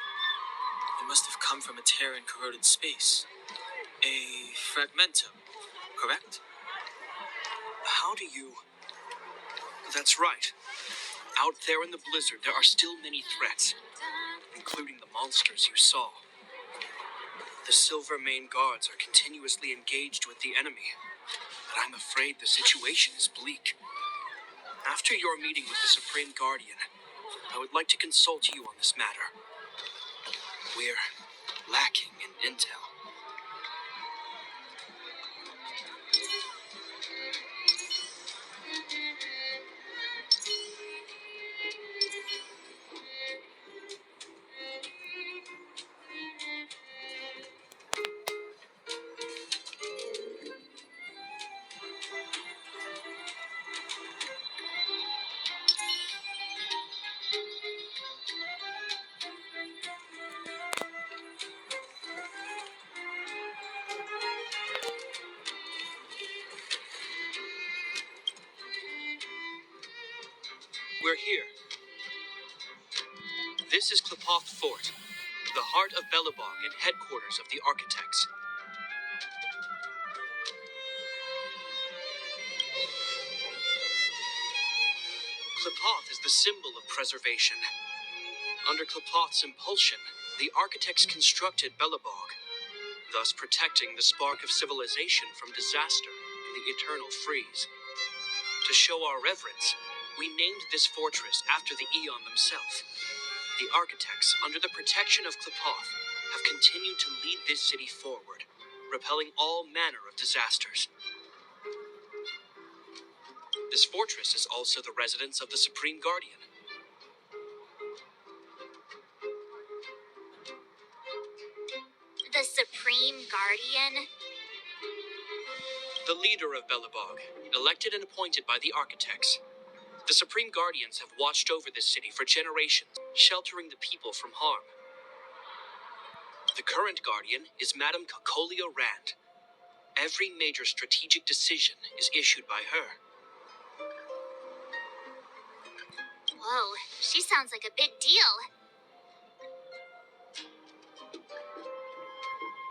They must have come from a tear in corroded space. A fragmentum, correct? How do you... That's right. Out there in the blizzard, there are still many threats, including the monsters you saw. The Silver Mane Guards are continuously engaged with the enemy, but I'm afraid the situation is bleak. After your meeting with the Supreme Guardian, I would like to consult you on this matter. We're lacking in intel. We're here. This is Klapoth Fort, the heart of Belobog and headquarters of the Architects. Klapoth is the symbol of preservation. Under Klapoth's impulsion, the Architects constructed Belobog, thus protecting the spark of civilization from disaster and the eternal freeze. To show our reverence, we named this fortress after the Eon themselves. The Architects, under the protection of Klapoth, have continued to lead this city forward, repelling all manner of disasters. This fortress is also the residence of the Supreme Guardian. The Supreme Guardian? The leader of Belobog, elected and appointed by the Architects. The Supreme Guardians have watched over this city for generations, sheltering the people from harm. The current Guardian is Madame Cocolia Rand. Every major strategic decision is issued by her. Whoa, she sounds like a big deal.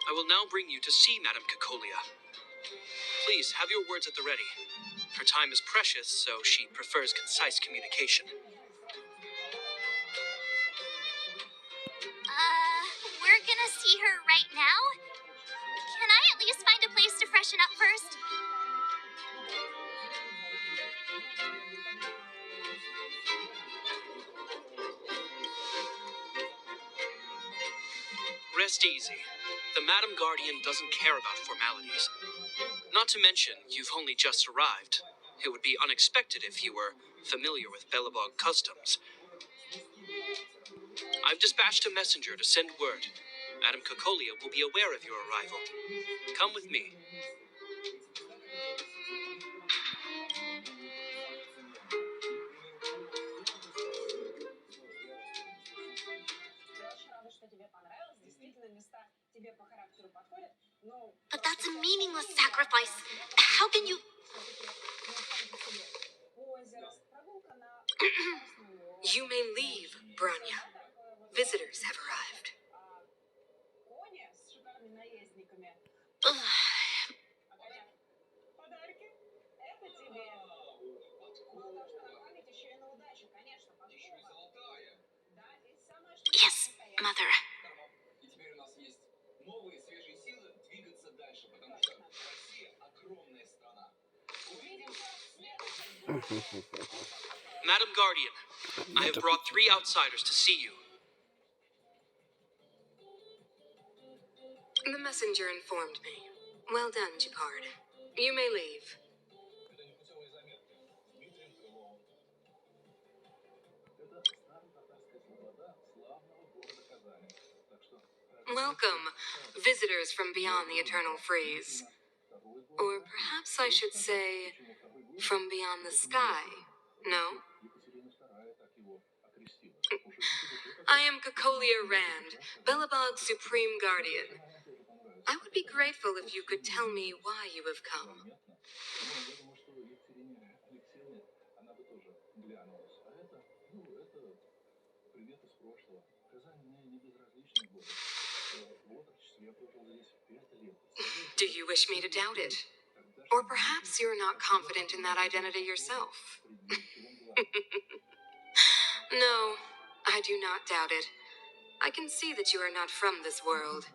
I will now bring you to see Madame Cocolia. Please have your words at the ready. Her time is precious, so she prefers concise communication. We're gonna see her right now? Can I at least find a place to freshen up first? Rest easy. The Madam Guardian doesn't care about formalities. Not to mention, you've only just arrived. It would be unexpected if you were familiar with Belobog customs. I've dispatched a messenger to send word. Madame Cocolia will be aware of your arrival. Come with me. But that's a meaningless sacrifice. How can you... You may leave, Branya. Visitors have arrived. Yes, Mother. Madam Guardian, I have brought 3 outsiders to see you. The messenger informed me. Well done, Jacquard. You may leave. Welcome, visitors from beyond the eternal freeze. Or perhaps I should say, from beyond the sky, no? I am Cocolia Rand, Belobog's Supreme Guardian. I would be grateful if you could tell me why you have come. Do you wish me to doubt it? Or perhaps you're not confident in that identity yourself? No, I do not doubt it. I can see that you are not from this world.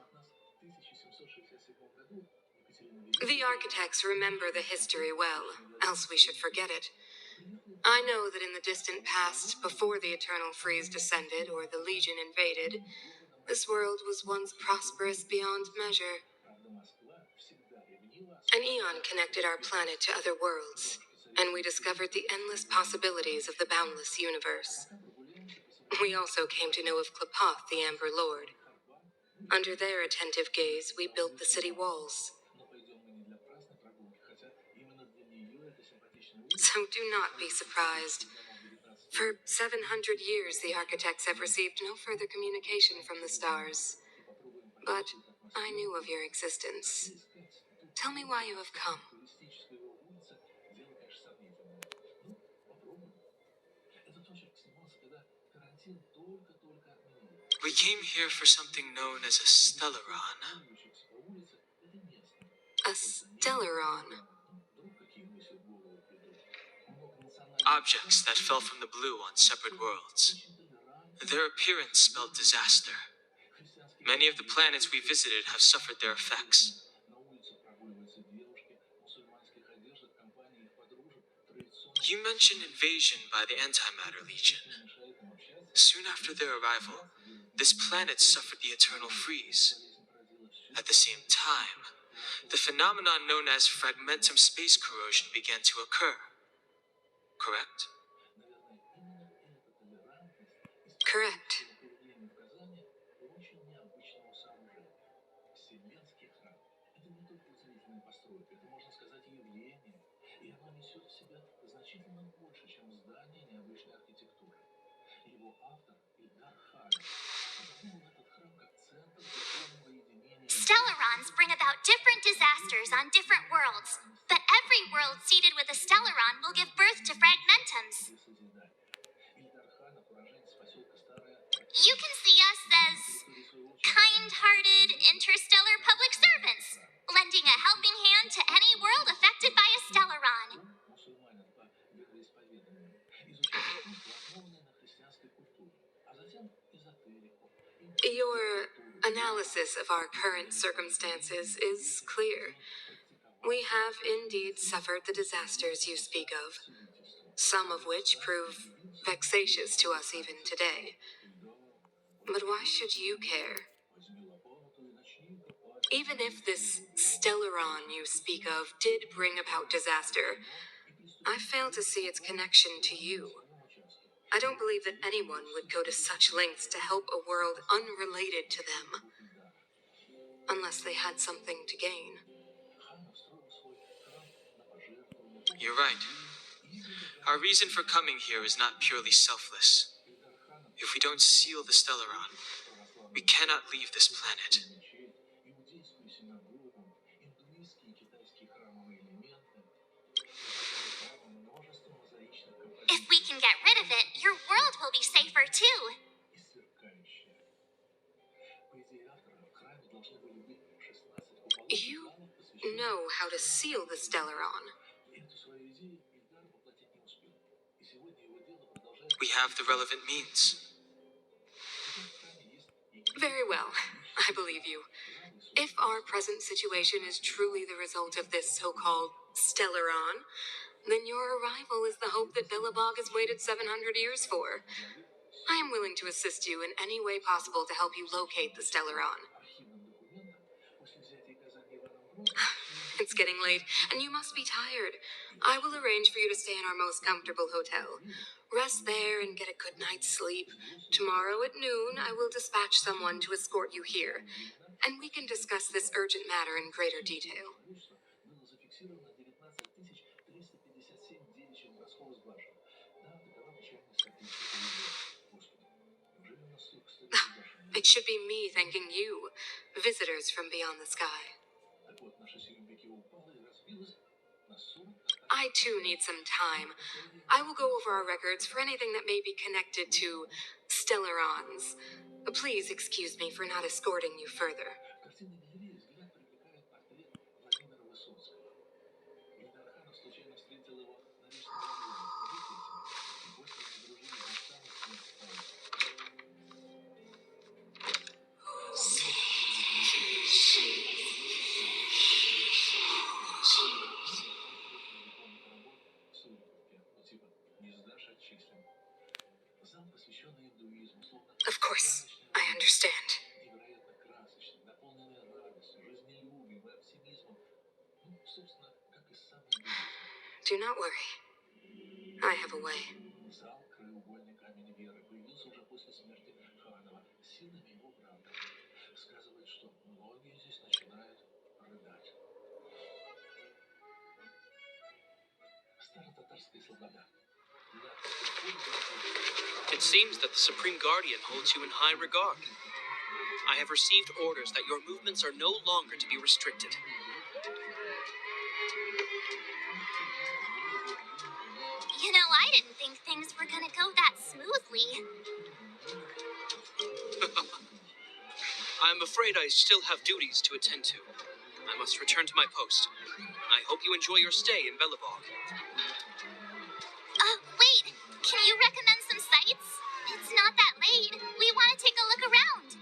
The architects remember the history well, else we should forget it. I know that in the distant past, before the Eternal Freeze descended or the Legion invaded, this world was once prosperous beyond measure. An eon connected our planet to other worlds, and we discovered the endless possibilities of the boundless universe. We also came to know of Klapoth, the Amber Lord. Under their attentive gaze, we built the city walls. So do not be surprised. For 700 years, the architects have received no further communication from the stars. But I knew of your existence. Tell me why you have come. We came here for something known as a stellaron. A stellaron. Objects that fell from the blue on separate worlds. Their appearance spelled disaster. Many of the planets we visited have suffered their effects. You mentioned invasion by the Antimatter Legion. Soon after their arrival, this planet suffered the Eternal Freeze. At the same time, the phenomenon known as fragmentum space corrosion began to occur. Correct? Correct. Stellarons bring about different disasters on different worlds, but every world seeded with a stellaron will give birth to fragmentums. You can see us as kind-hearted interstellar public servants, lending a helping hand to any world affected by a stellaron. Your analysis of our current circumstances is clear. We have indeed suffered the disasters you speak of, some of which prove vexatious to us even today. But why should you care? Even if this stellaron you speak of did bring about disaster, I fail to see its connection to you. I don't believe that anyone would go to such lengths to help a world unrelated to them, unless they had something to gain. You're right. Our reason for coming here is not purely selfless. If we don't seal the stellaron, we cannot leave this planet. If we can get rid of it, your world will be safer too. You know how to seal the stellaron. We have the relevant means. Very well, I believe you. If our present situation is truly the result of this so-called stellaron, then your arrival is the hope that Billabog has waited 700 years for. I am willing to assist you in any way possible to help you locate the stellaron. It's getting late, and you must be tired. I will arrange for you to stay in our most comfortable hotel. Rest there and get a good night's sleep. Tomorrow at noon, I will dispatch someone to escort you here, and we can discuss this urgent matter in greater detail. It should be me thanking you, visitors from beyond the sky. I too need some time. I will go over our records for anything that may be connected to stellarons. Please excuse me for not escorting you further. Do not worry. I have a way. Зал краеугольный камень веры появился уже после смерти Ханова силами его брата. Сказывают, что многие здесь начинают рыдать. Старо-татарская слобода. It seems that the Supreme Guardian holds you in high regard. I have received orders that your movements are no longer to be restricted. You know, I didn't think things were gonna go that smoothly. I'm afraid I still have duties to attend to. I must return to my post. I hope you enjoy your stay in Belobog. Wait, can you recommend some sites? It's not that late. We want to take a look around.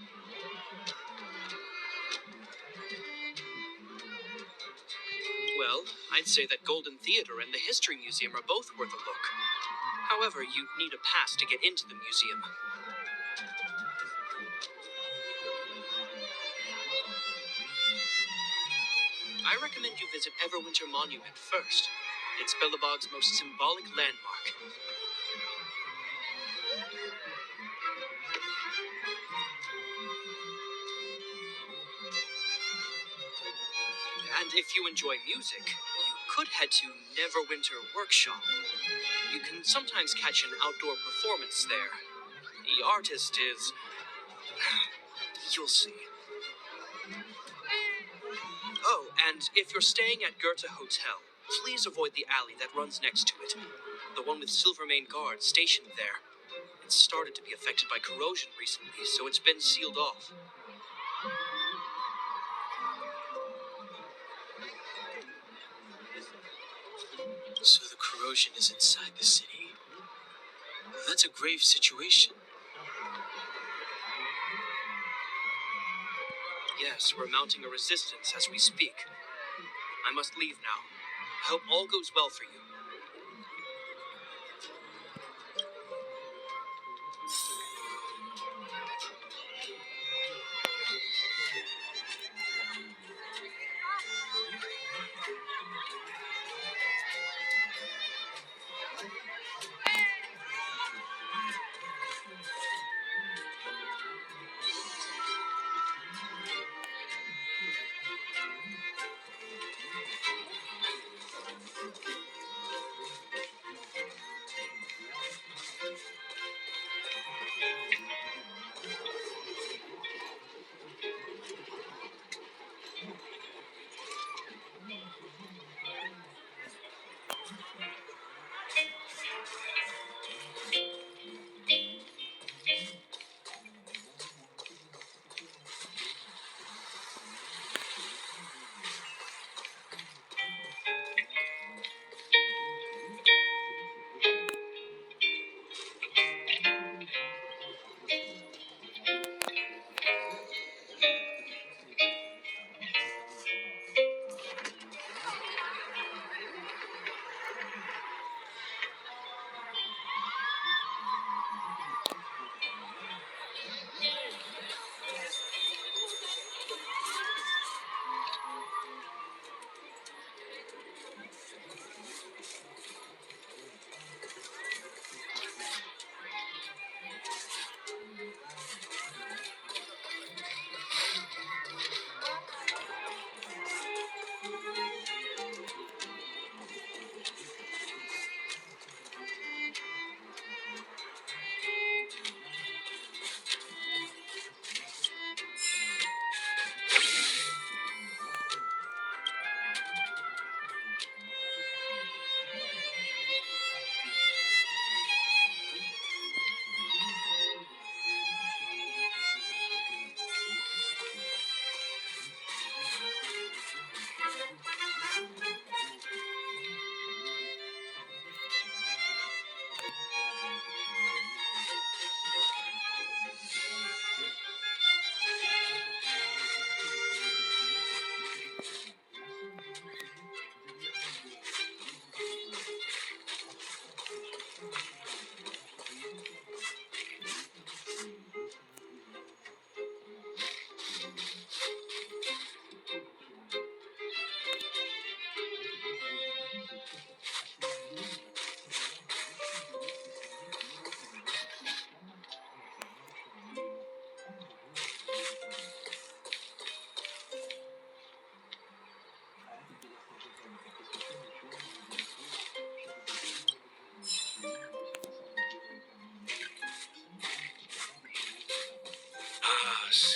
Well, I'd say that Golden Theater and the History Museum are both worth a look. However, you need a pass to get into the museum. I recommend you visit Everwinter Monument first. It's Belobog's most symbolic landmark. And if you enjoy music, you could head to Neverwinter Workshop. You can sometimes catch an outdoor performance there. The artist is... you'll see. Oh, and if you're staying at Goethe Hotel, please avoid the alley that runs next to it. The one with Silvermane guards stationed there. It's started to be affected by corrosion recently, so it's been sealed off. So the corrosion is inside the city? That's a grave situation. Yes, we're mounting a resistance as we speak. I must leave now. I hope all goes well for you.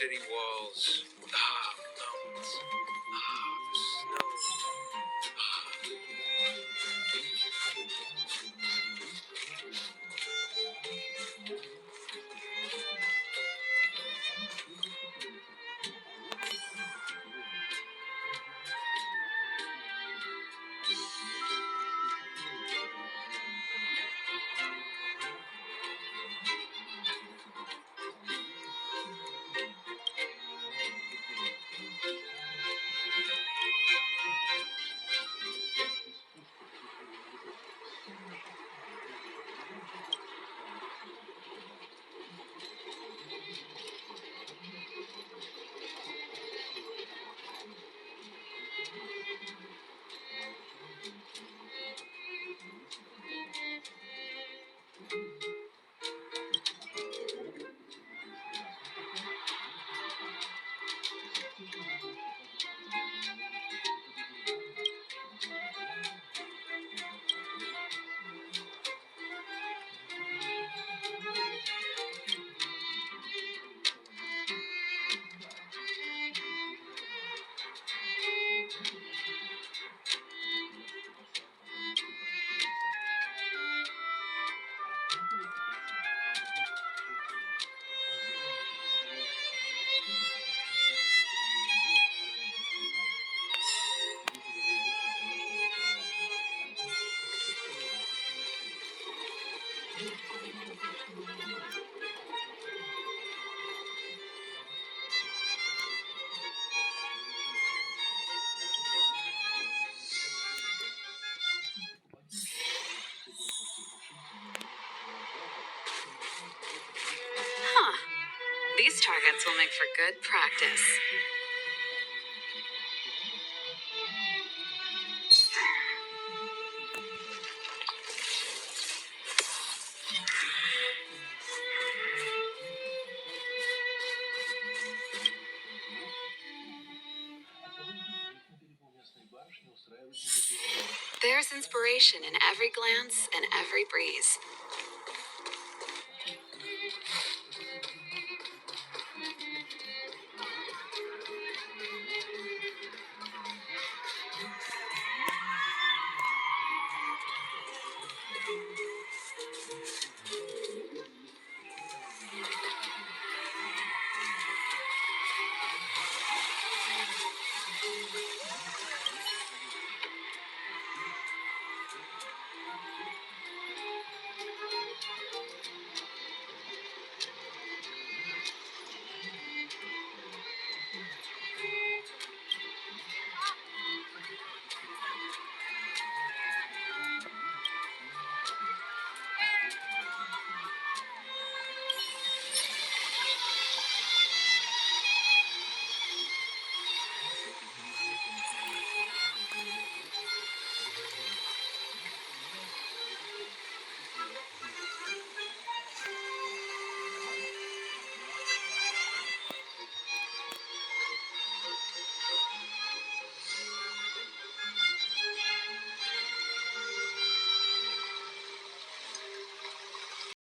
city walls. Mountains. The snow. Huh. These targets will make for good practice. There's inspiration in every glance and every breeze.